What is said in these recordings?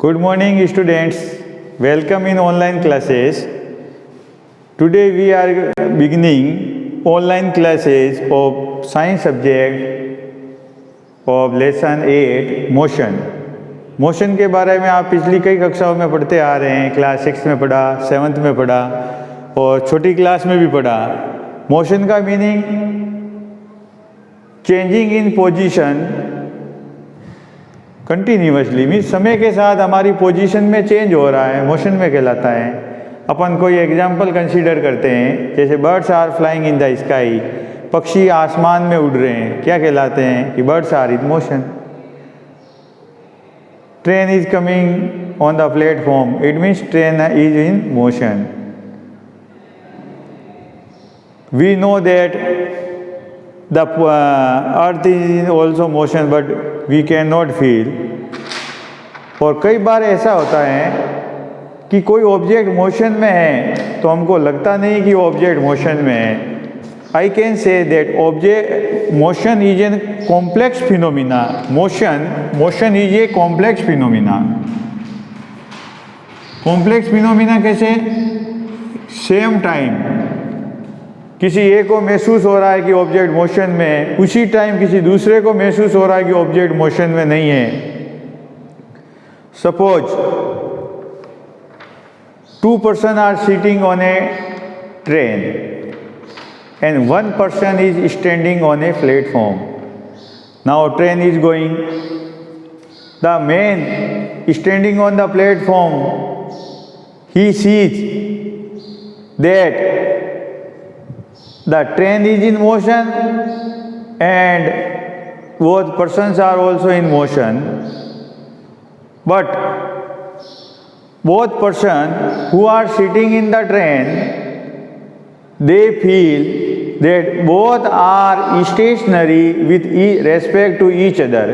Good morning, students. Welcome in online classes. Today we are beginning online classes of science subject of lesson 8 motion. Motion के बारे में आप पिछली कई कक्षाओं में पढ़ते आ रहे हैं। क्लास 6 में पढ़ा, 7th में पढ़ा और छोटी क्लास में भी पढ़ा। मोशन का meaning changing in position continuously, means समय के साथ हमारी पोजीशन में चेंज हो रहा है, मोशन में कहलाता है। अपन कोई एग्जाम्पल कंसीडर करते हैं, जैसे birds are flying in the sky, पक्षी आसमान में उड़ रहे हैं, क्या कहलाते हैं कि birds are in motion. Train is coming on the platform, it means train is in motion. We know that the earth is also motion but we cannot feel। और कई बार ऐसा होता है कि कोई ऑब्जेक्ट मोशन में है तो हमको लगता नहीं कि वो ऑब्जेक्ट मोशन में है। I can say that object motion is an complex phenomena. Motion is a complex phenomena. Complex phenomena कैसे? सेम टाइम किसी एक को महसूस हो रहा है कि ऑब्जेक्ट मोशन में है, उसी टाइम किसी दूसरे को महसूस हो रहा है कि ऑब्जेक्ट मोशन में नहीं है। Suppose 2 persons are sitting on a train and 1 person is standing on a platform. Now train is going, the man standing on the platform he sees that the train is in motion and both persons are also in motion, but both persons who are sitting in the train, they feel that both are stationary with respect to each other।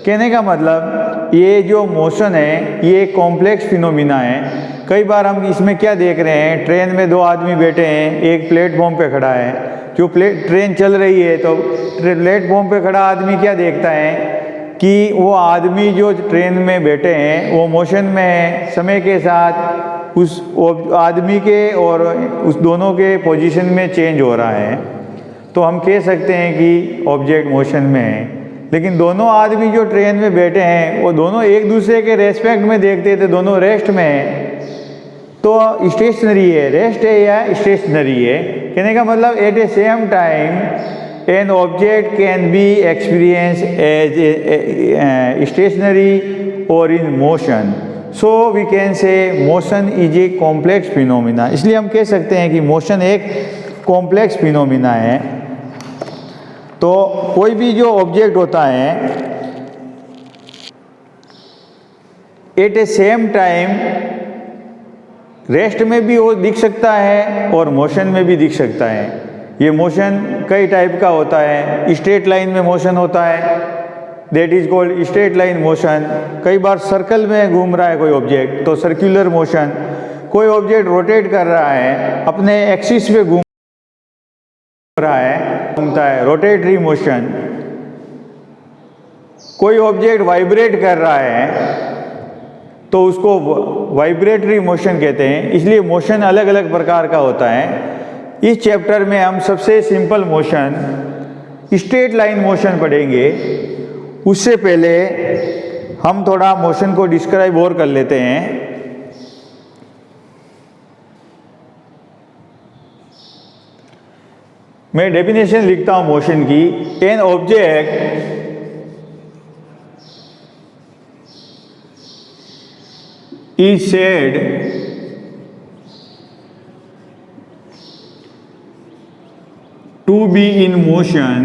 कहने का मतलब ये जो motion है ये complex phenomena है। कई बार हम इसमें क्या देख रहे हैं, ट्रेन में 2 आदमी बैठे हैं, एक प्लेटफॉर्म पे खड़ा है। जो ट्रेन चल रही है तो प्लेटफॉर्म पे खड़ा आदमी क्या देखता है कि वो आदमी जो ट्रेन में बैठे हैं वो मोशन में है। समय के साथ उस आदमी के और उस दोनों के पोजीशन में चेंज हो रहा है, तो हम कह सकते हैं कि ऑब्जेक्ट मोशन में है। लेकिन दोनों आदमी जो ट्रेन में बैठे हैं वो दोनों एक दूसरे के रेस्पेक्ट में देखते थे, दोनों रेस्ट में हैं, तो स्टेशनरी है। रेस्ट है या स्टेशनरी है? कहने का मतलब at a same time an object can be experience as stationary or in motion. So we can say motion is a complex phenomena. इसलिए हम कह सकते हैं कि मोशन एक कॉम्प्लेक्स फिनोमिना है। तो कोई भी जो ऑब्जेक्ट होता है eight a same time rest में भी वो दिख सकता है और मोशन में भी दिख सकता है। ये मोशन कई टाइप का होता है। स्ट्रेट लाइन में मोशन होता है, that is called straight line motion. कई बार सर्कल में घूम रहा है कोई ऑब्जेक्ट तो सर्कुलर मोशन। कोई ऑब्जेक्ट रोटेट कर रहा है, अपने एक्सिस पे घूम रहा है, घूमता है, रोटेटरी मोशन। कोई ऑब्जेक्ट वाइब्रेट कर रहा है तो उसको वाइब्रेटरी मोशन कहते हैं। इसलिए मोशन अलग अलग प्रकार का होता है। इस चैप्टर में हम सबसे simple motion straight line motion पढ़ेंगे। उससे पहले हम थोड़ा मोशन को डिस्क्राइब और कर लेते हैं। मैं डेफिनेशन लिखता हूं मोशन की। An object is said to be in motion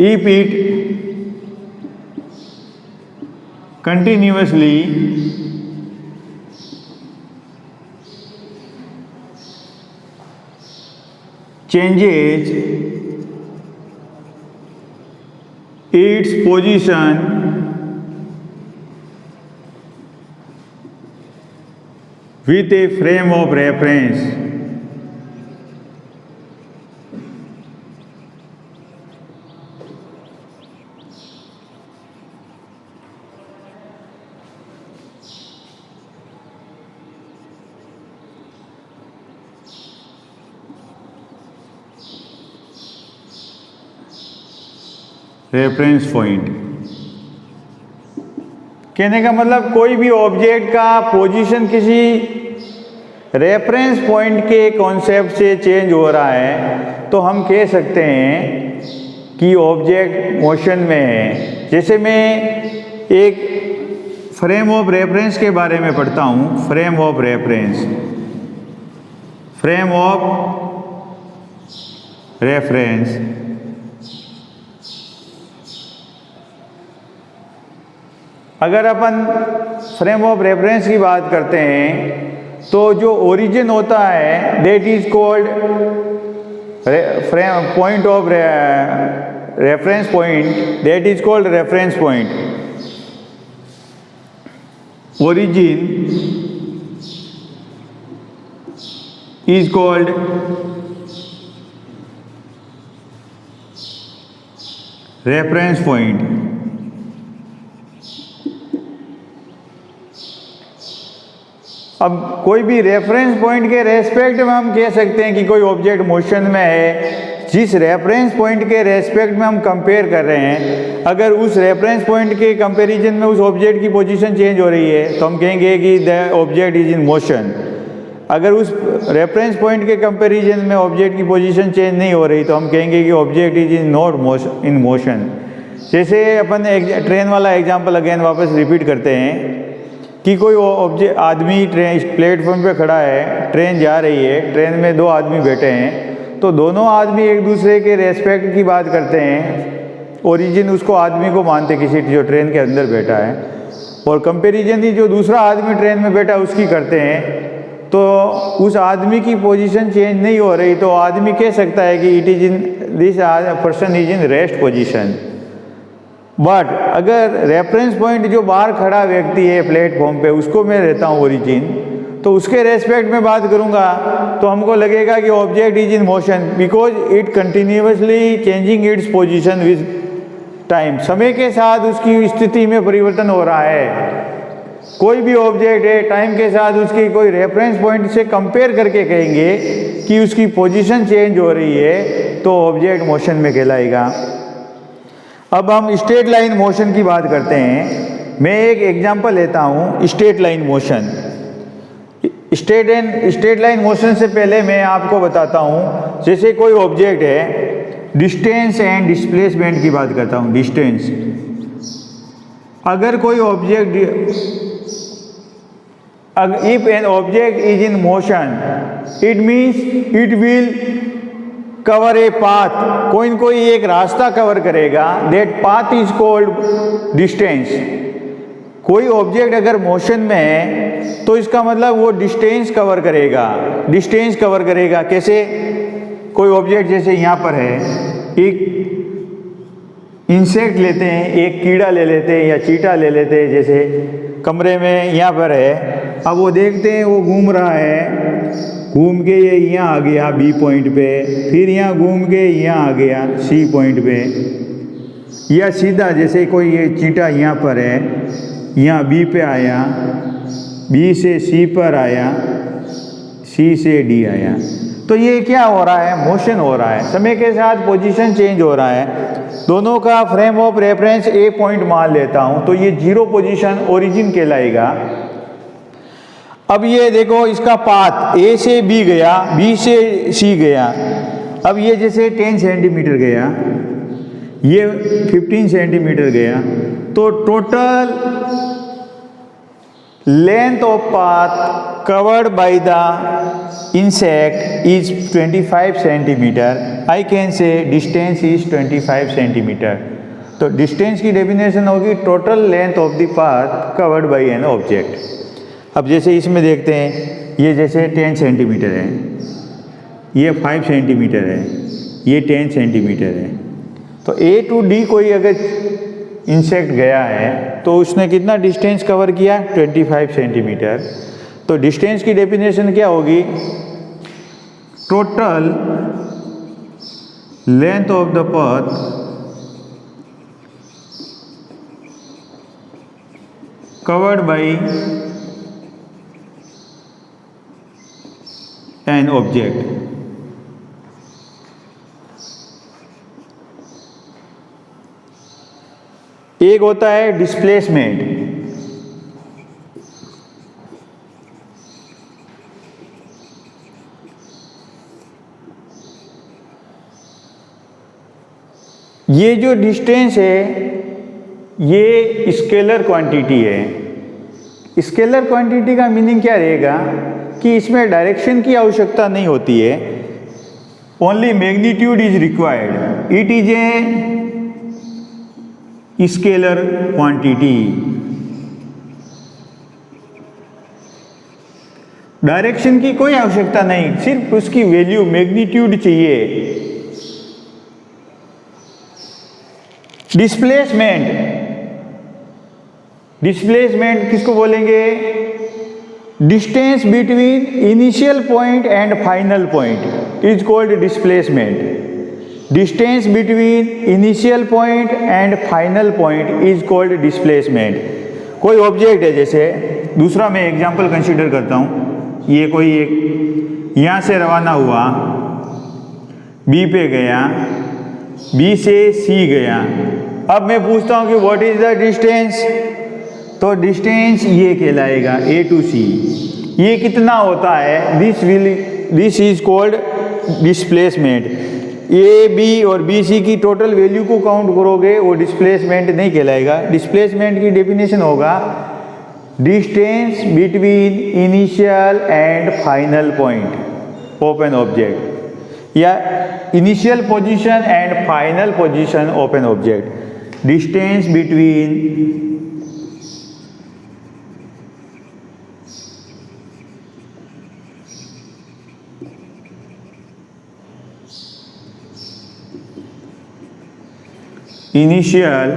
if it continuously changes its position with a frame of reference। Reference point. कहने का मतलब कोई भी ऑब्जेक्ट का पोजीशन किसी रेफरेंस पॉइंट के कॉन्सेप्ट से चेंज हो रहा है तो हम कह सकते हैं कि ऑब्जेक्ट मोशन में है। जैसे मैं एक फ्रेम ऑफ रेफरेंस के बारे में पढ़ता हूँ, frame of reference, frame of reference अगर अपन फ्रेम ऑफ रेफरेंस की बात करते हैं तो जो ओरिजिन होता है that is called frame point of reference point, that is called reference point. Origin is called reference point. अब कोई भी रेफरेंस पॉइंट के रेस्पेक्ट में हम कह सकते हैं कि कोई ऑब्जेक्ट मोशन में है। जिस रेफरेंस पॉइंट के रेस्पेक्ट में हम कंपेयर कर रहे हैं, अगर उस रेफरेंस पॉइंट के कंपैरिजन में उस ऑब्जेक्ट की पोजीशन चेंज हो रही है तो हम कहेंगे कि the object is in motion. अगर उस रेफरेंस पॉइंट के कंपैरिजन में ऑब्जेक्ट की पोजीशन चेंज नहीं हो रही तो हम कहेंगे कि object is in not in motion. जैसे अपन ट्रेन वाला एग्जाम्पल अगेन वापस रिपीट करते हैं कि कोई ऑब्जेक्ट आदमी ट्रेन प्लेटफॉर्म पे खड़ा है, ट्रेन जा रही है, ट्रेन में दो आदमी बैठे हैं तो दोनों आदमी एक दूसरे के रेस्पेक्ट की बात करते हैं। ओरिजिन उसको आदमी को मानते किसी जो ट्रेन के अंदर बैठा है, और कंपैरिजन ही जो दूसरा आदमी ट्रेन में बैठा है उसकी करते हैं। तो उस आदमी की पोजीशन चेंज नहीं हो रही तो आदमी कह सकता है कि it is in this person is in rest position. But अगर रेफरेंस पॉइंट जो बाहर खड़ा व्यक्ति है प्लेटफॉर्म पे उसको मैं रहता हूँ ओरिजिन, तो उसके रेस्पेक्ट में बात करूँगा तो हमको लगेगा कि object is in motion because it continuously changing its position with time. समय के साथ उसकी स्थिति में परिवर्तन हो रहा है। कोई भी ऑब्जेक्ट है टाइम के साथ उसकी कोई रेफरेंस पॉइंट से कंपेयर करके कहेंगे कि उसकी पोजीशन चेंज हो रही है तो ऑब्जेक्ट मोशन में कहलाएगा। अब हम स्ट्रेट लाइन मोशन की बात करते हैं। मैं एक एग्जांपल लेता हूँ straight line motion. Straight line motion से पहले मैं आपको बताता हूँ, जैसे कोई ऑब्जेक्ट है, डिस्टेंस एंड डिस्प्लेसमेंट की बात करता हूँ। डिस्टेंस, अगर कोई object if an object is in motion it means it will cover a path, कोई न कोई एक रास्ता कवर करेगा, that path is called distance. कोई ऑब्जेक्ट अगर मोशन में है तो इसका मतलब वो डिस्टेंस कवर करेगा। डिस्टेंस कवर करेगा कैसे? कोई ऑब्जेक्ट जैसे यहाँ पर है, एक इंसेक्ट लेते हैं, एक कीड़ा ले लेते हैं या चीटा ले लेते हैं, जैसे कमरे में यहाँ पर है। अब वो देखते हैं वो घूम रहा है, घूम के ये यहाँ आ गया बी पॉइंट पे, फिर यहाँ घूम के यहाँ आ गया सी पॉइंट पे, या सीधा जैसे कोई ये चीटा यहाँ पर है, यहाँ बी पे आया, बी से सी पर आया, सी से डी आया। तो ये क्या हो रहा है? मोशन हो रहा है। समय के साथ पोजीशन चेंज हो रहा है। दोनों का frame of reference A point मान लेता हूँ तो ये जीरो पोजीशन ओरिजिन कहलाएगा। अब ये देखो इसका पाथ ए से बी गया, बी से सी गया। अब ये जैसे 10 सेंटीमीटर गया, ये 15 सेंटीमीटर गया, तो total length of path covered by the insect is 25 centimetre. I can say distance is 25 centimetre. तो डिस्टेंस की डेफिनेशन होगी total length of the path covered by an object. अब जैसे इसमें देखते हैं, ये जैसे 10 सेंटीमीटर है, ये 5 सेंटीमीटर है, ये 10 सेंटीमीटर है। तो ए टू डी कोई अगर इंसेक्ट गया है तो उसने कितना डिस्टेंस कवर किया? 25 सेंटीमीटर। तो डिस्टेंस की डेफिनेशन क्या होगी? Total length of the path covered by an object। एक होता है डिस्प्लेसमेंट। ये जो डिस्टेंस है ये स्केलर क्वांटिटी है। स्केलर क्वांटिटी का मीनिंग क्या रहेगा कि इसमें डायरेक्शन की आवश्यकता नहीं होती है, only magnitude is required, it is a scalar quantity. Direction की कोई आवश्यकता नहीं, सिर्फ उसकी वैल्यू मैग्नीट्यूड चाहिए। डिस्प्लेसमेंट किसको बोलेंगे? Distance between initial point and final point is called displacement. Distance between initial point and final point is called displacement. कोई ऑब्जेक्ट है, जैसे दूसरा मैं एग्जांपल कंसीडर करता हूँ, ये कोई एक यहाँ से रवाना हुआ, बी पे गया, बी से सी गया। अब मैं पूछता हूँ कि व्हाट इज द डिस्टेंस, तो डिस्टेंस ये कहलाएगा ए टू सी। ये कितना होता है? This is called displacement. A B और बी सी की टोटल वैल्यू को काउंट करोगे वो डिस्प्लेसमेंट नहीं कहलाएगा। डिस्प्लेसमेंट की डेफिनेशन होगा distance between initial and final point of an object, या initial position and final position of an object. Distance between initial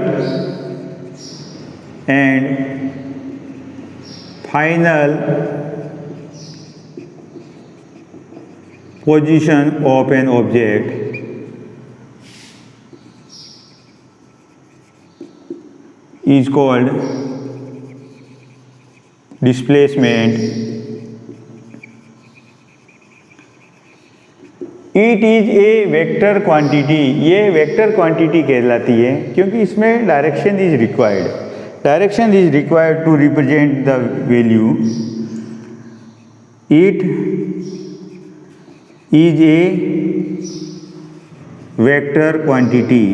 and final position of an object is called displacement. It is a vector quantity. ये vector quantity कहलाती है क्योंकि इसमें direction is required. Direction is required to represent the value. It is a vector quantity.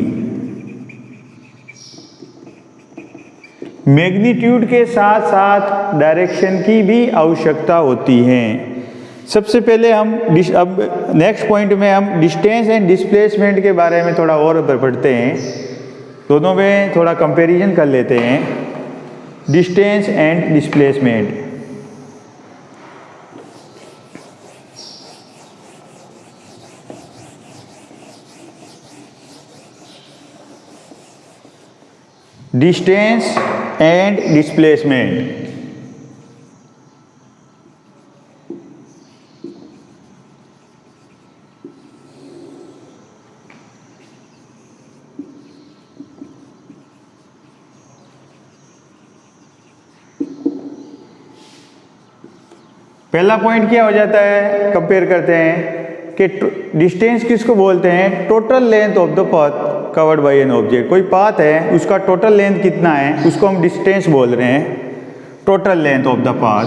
Magnitude के साथ साथ direction की भी आवश्यकता होती है। सबसे पहले हम अब नेक्स्ट पॉइंट में हम डिस्टेंस एंड डिस्प्लेसमेंट के बारे में थोड़ा और पढ़ते हैं। दोनों में थोड़ा कंपैरिजन कर लेते हैं, distance and displacement. Distance and displacement. पहला पॉइंट क्या हो जाता है, कंपेयर करते हैं कि डिस्टेंस किसको बोलते हैं? Total length of the path covered by an object. कोई पाथ है, उसका टोटल लेंथ कितना है, उसको हम डिस्टेंस बोल रहे हैं, total length of the path.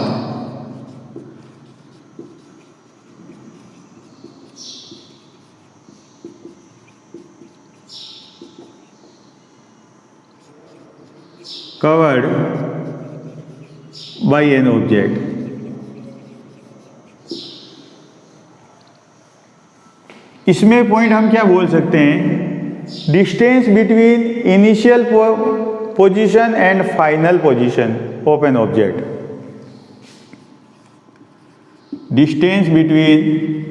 Covered by an object. इसमें पॉइंट हम क्या बोल सकते हैं? Distance between initial position and final position of an object. Distance between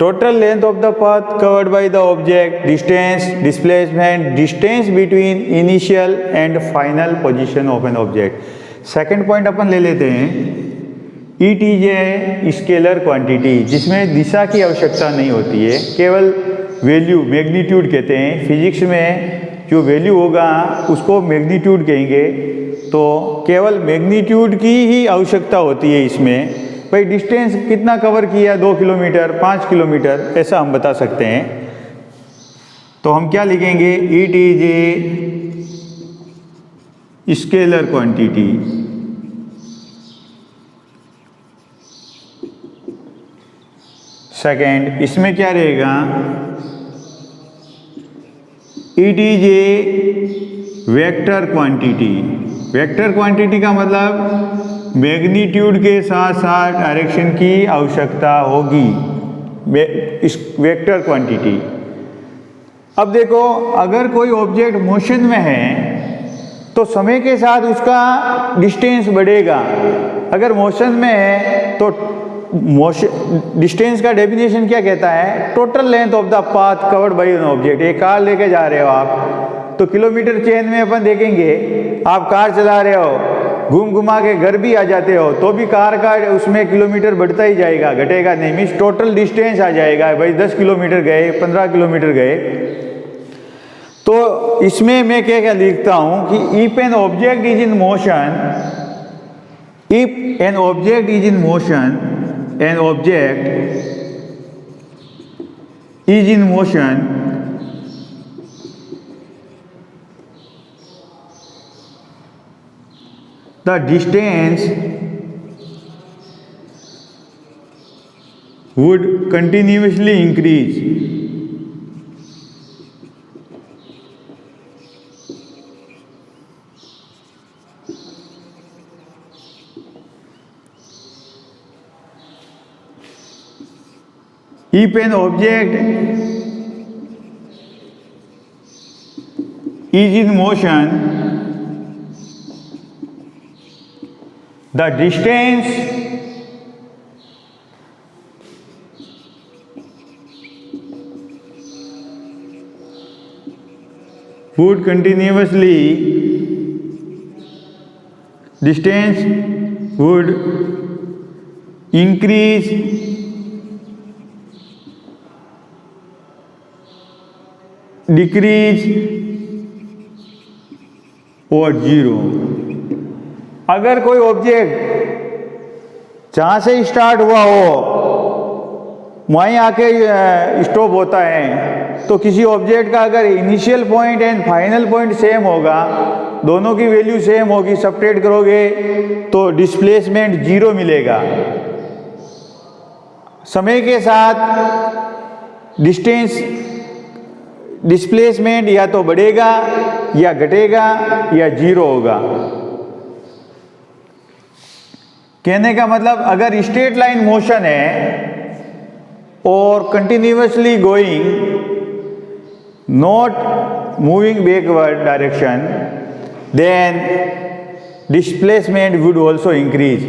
total length of the path covered by the object, distance, displacement, distance between initial and final position of an object। Second point अपन ले लेते हैं, it is a scalar quantity, जिसमें दिशा की आवश्यकता नहीं होती है, केवल वैल्यू, मैग्नीट्यूड कहते हैं। फिजिक्स में जो वैल्यू होगा उसको मैग्नीट्यूड कहेंगे। तो केवल मैग्नीट्यूड की ही आवश्यकता होती है इसमें। भाई डिस्टेंस कितना कवर किया, 2 किलोमीटर, 5 किलोमीटर, ऐसा हम बता सकते हैं। तो हम क्या लिखेंगे, it is a scalar quantity. Second, इसमें क्या रहेगा, it is a vector quantity. Vector quantity का मतलब मैग्नीट्यूड के साथ साथ डायरेक्शन की आवश्यकता होगी, इस वेक्टर क्वांटिटी। अब देखो, अगर कोई ऑब्जेक्ट मोशन में है तो समय के साथ उसका डिस्टेंस बढ़ेगा। अगर मोशन में है तो मोशन डिस्टेंस का डेफिनेशन क्या कहता है, total length of the path covered by an object. एक कार लेके जा रहे हो आप, तो किलोमीटर चेन में अपन देखेंगे, आप कार चला रहे हो, घूम घुमा के घर भी आ जाते हो, तो भी कार का उसमें किलोमीटर बढ़ता ही जाएगा, घटेगा नहीं। मीन्स टोटल डिस्टेंस आ जाएगा, भाई 10 किलोमीटर गए, 15 किलोमीटर गए। तो इसमें मैं क्या क्या लिखता हूं कि if an object is in motion, if an object is in motion, an object is in motion, the distance would continuously increase. If an object is in motion, the distance would continuously increase decrease और zero. अगर कोई object जहाँ से start हुआ हो वहीं आके stop होता है, तो किसी ऑब्जेक्ट का अगर initial point and final point same होगा, दोनों की वैल्यू सेम होगी, सबट्रैक्ट करोगे तो डिस्प्लेसमेंट जीरो मिलेगा। समय के साथ डिस्प्लेसमेंट या तो बढ़ेगा या घटेगा या जीरो होगा। कहने का मतलब, अगर स्ट्रेट लाइन मोशन है और continuously going, not moving backward direction, then displacement would also increase.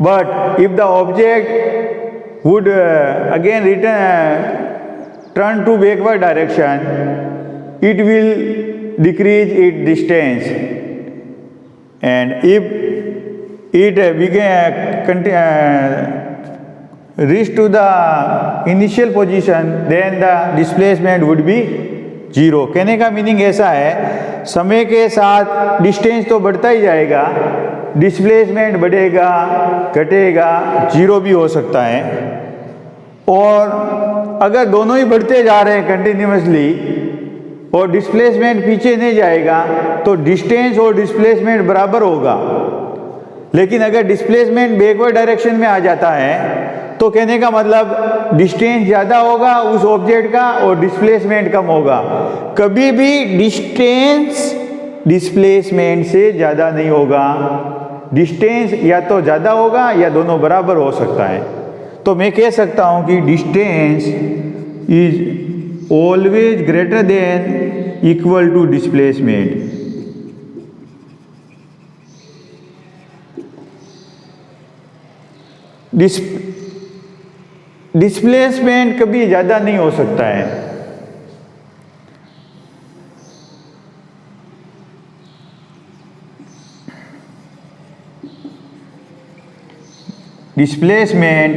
But if the object would again turn to backward direction, it will decrease its distance, and if it reach to the initial position, then the displacement would be zero। कहने का meaning ऐसा है, समय के साथ distance तो बढ़ता ही जाएगा, डिस्प्लेसमेंट बढ़ेगा, घटेगा, जीरो भी हो सकता है। और अगर दोनों ही बढ़ते जा रहे हैं कंटिन्यूअसली और डिस्प्लेसमेंट पीछे नहीं जाएगा, तो डिस्टेंस और डिस्प्लेसमेंट बराबर होगा। लेकिन अगर डिस्प्लेसमेंट बैकवर्ड डायरेक्शन में आ जाता है, तो कहने का मतलब डिस्टेंस ज़्यादा होगा उस ऑब्जेक्ट का और डिस्प्लेसमेंट कम होगा। कभी भी डिस्टेंस डिस्प्लेसमेंट से ज़्यादा नहीं होगा, डिस्टेंस या तो ज़्यादा होगा या दोनों बराबर हो सकता है। तो मैं कह सकता हूं कि distance is always greater than equal to displacement. Displacement कभी ज़्यादा नहीं हो सकता है। डिस्प्लेसमेंट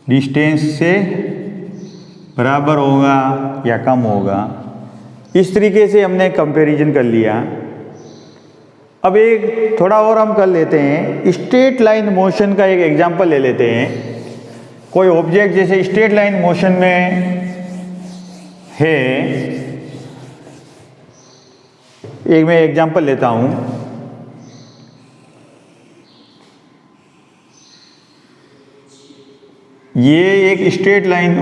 डिस्टेंस से बराबर होगा या कम होगा। इस तरीके से हमने कंपैरिजन कर लिया। अब एक थोड़ा और हम कर लेते हैं, स्ट्रेट लाइन मोशन का एक एग्जांपल ले लेते हैं। कोई ऑब्जेक्ट जैसे स्ट्रेट लाइन मोशन में है, एक मैं एग्जांपल लेता हूं। ये एक स्ट्रेट लाइन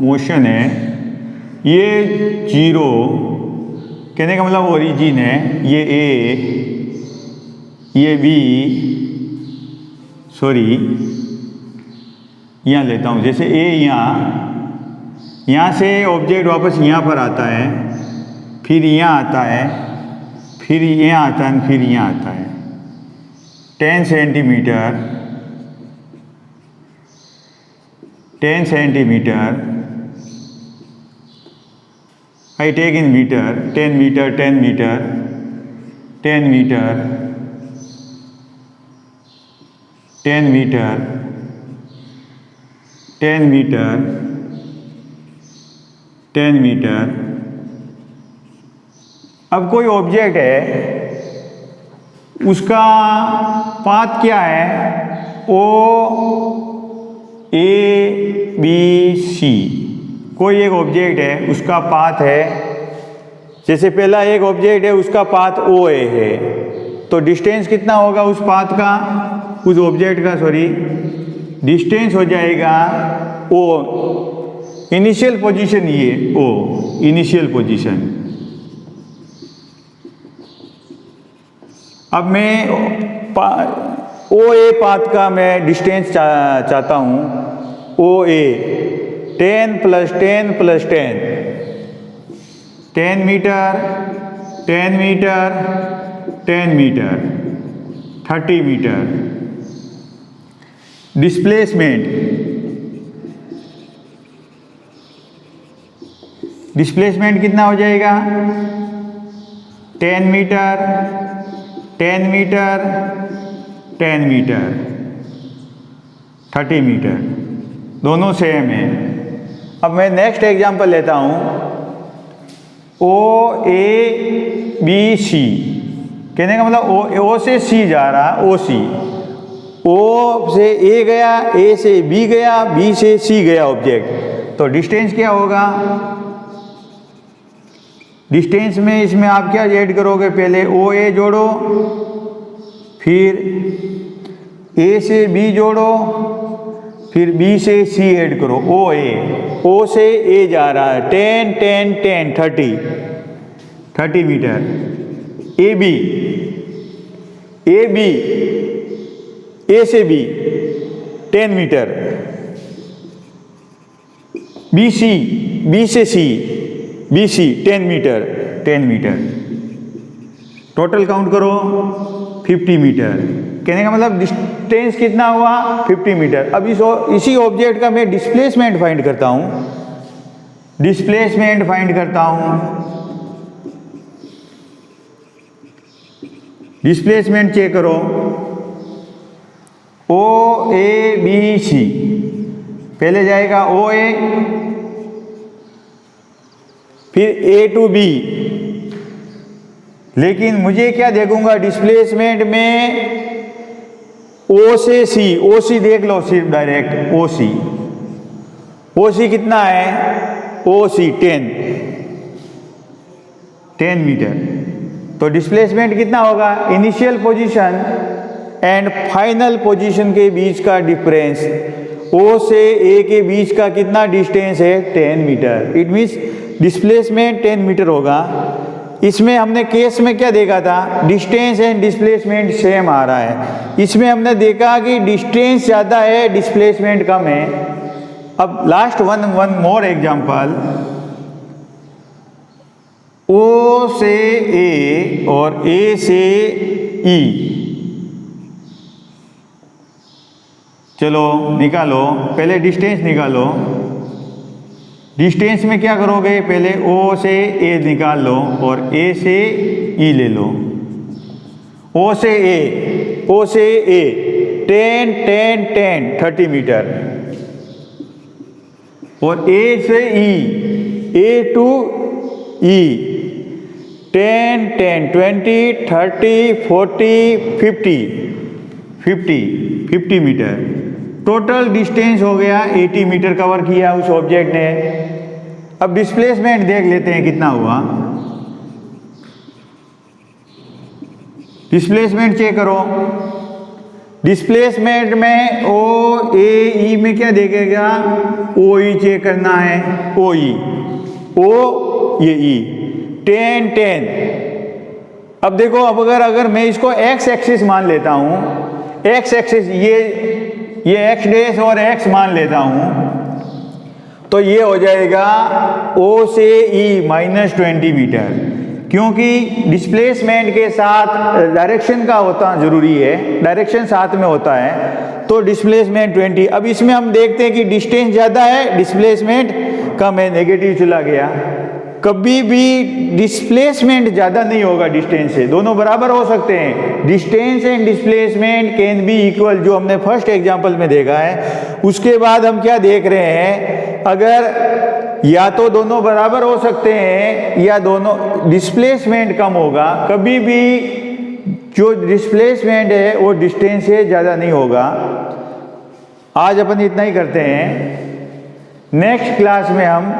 मोशन है, ये जीरो कहने का मतलब ओरिजिन है, ये ए, ये बी, सॉरी यहाँ लेता हूँ, जैसे ए यहाँ से ऑब्जेक्ट वापस यहाँ पर आता है, फिर यहाँ आता है, फिर यहाँ आता है, फिर यहाँ आता है। 10 centimetre 10 centimetre, I take in meter, 10 meter, 10 meter, 10 meter, 10 meter, 10 meter, 10 meter। अब कोई ऑब्जेक्ट है, उसका पाथ क्या है, ओ ए बी सी। कोई एक ऑब्जेक्ट है, उसका पाथ है, जैसे पहला एक ऑब्जेक्ट है, उसका पाथ ओ ए है, तो डिस्टेंस कितना होगा उस पाथ का, उस ऑब्जेक्ट का, सॉरी, डिस्टेंस हो जाएगा ओ, इनिशियल पोजीशन, ये ओ इनिशियल पोजीशन। अब मैं ओ ए पाथ का मैं डिस्टेंस चाहता हूँ, O A 10 + 10 + 10, 10 metre, 10 metre, 10 metre, 30 metre. Displacement कितना हो जाएगा, 10 मीटर, 10 मीटर, 10 मीटर, 30 मीटर, दोनों सेम है। अब मैं नेक्स्ट एग्जांपल लेता हूँ, ओ ए बी सी, कहने का मतलब ओ से सी जा रहा, ओ सी, ओ से ए गया, ए से बी गया, बी से सी गया ऑब्जेक्ट, तो डिस्टेंस क्या होगा, डिस्टेंस में इसमें आप क्या ऐड करोगे, पहले ओ ए जोड़ो, फिर ए से बी जोड़ो, फिर बी से सी ऐड करो, ओ ए, ओ से ए जा रहा है, 10 10 10 30 मीटर। ए बी ए से बी 10 मीटर, बी से सी 10 मीटर, 10 मीटर, टोटल काउंट करो 50 मीटर। कहने का मतलब डिस्टेंस कितना हुआ, 50 मीटर। अब इसी ऑब्जेक्ट का मैं डिस्प्लेसमेंट फाइंड करता हूँ, डिस्प्लेसमेंट चेक करो, ओ ए बी सी, पहले जाएगा ओ ए, फिर ए टू बी, लेकिन मुझे क्या देखूंगा डिस्प्लेसमेंट में, ओ से सी, ओ सी देख लो सिर्फ डायरेक्ट, ओ सी कितना है, ओ सी 10 मीटर। तो डिस्प्लेसमेंट कितना होगा, initial position and final position के बीच का डिफरेंस, ओ से ए के बीच का कितना डिस्टेंस है, 10 metre. It means displacement 10 metre होगा। इसमें हमने केस में क्या देखा था, डिस्टेंस एंड डिस्प्लेसमेंट सेम आ रहा है। इसमें हमने देखा कि डिस्टेंस ज़्यादा है, डिस्प्लेसमेंट कम है। अब लास्ट वन मोर एग्जांपल, ओ से ए और ए से ई, चलो निकालो, पहले डिस्टेंस निकालो, डिस्टेंस में क्या करोगे, पहले O से A निकाल लो और A से E ले लो। O से A 10 10 10 30 मीटर, और A से A to E 10 10 20 30 40 50 metre. Total distance हो गया 80 मीटर कवर किया उस ऑब्जेक्ट ने। अब डिस्प्लेसमेंट देख लेते हैं कितना हुआ। डिस्प्लेसमेंट चेक करो। डिस्प्लेसमेंट में ओ ए ई में क्या देखेगा, ओ ई चेक करना है, ओ ई ओ ये ई 10 10। अब देखो, अब अगर मैं इसको एक्स एक्सिस मान लेता हूं, एक्स एक्सिस ये एक्स डैश और एक्स मान लेता हूं, तो ये हो जाएगा O से E -20 मीटर, क्योंकि डिस्प्लेसमेंट के साथ डायरेक्शन का होता जरूरी है, डायरेक्शन साथ में होता है, तो डिस्प्लेसमेंट 20। अब इसमें हम देखते हैं कि डिस्टेंस ज़्यादा है, डिस्प्लेसमेंट कम है, नेगेटिव चला गया। कभी भी डिस्प्लेसमेंट ज़्यादा नहीं होगा डिस्टेंस से, दोनों बराबर हो सकते हैं। Distance and displacement can be equal, जो हमने फर्स्ट एग्जांपल में देखा है। उसके बाद हम क्या देख रहे हैं, अगर या तो दोनों बराबर हो सकते हैं या दोनों डिस्प्लेसमेंट कम होगा, कभी भी जो डिस्प्लेसमेंट है वो डिस्टेंस से ज़्यादा नहीं होगा। आज अपन इतना ही करते हैं। नेक्स्ट क्लास में हम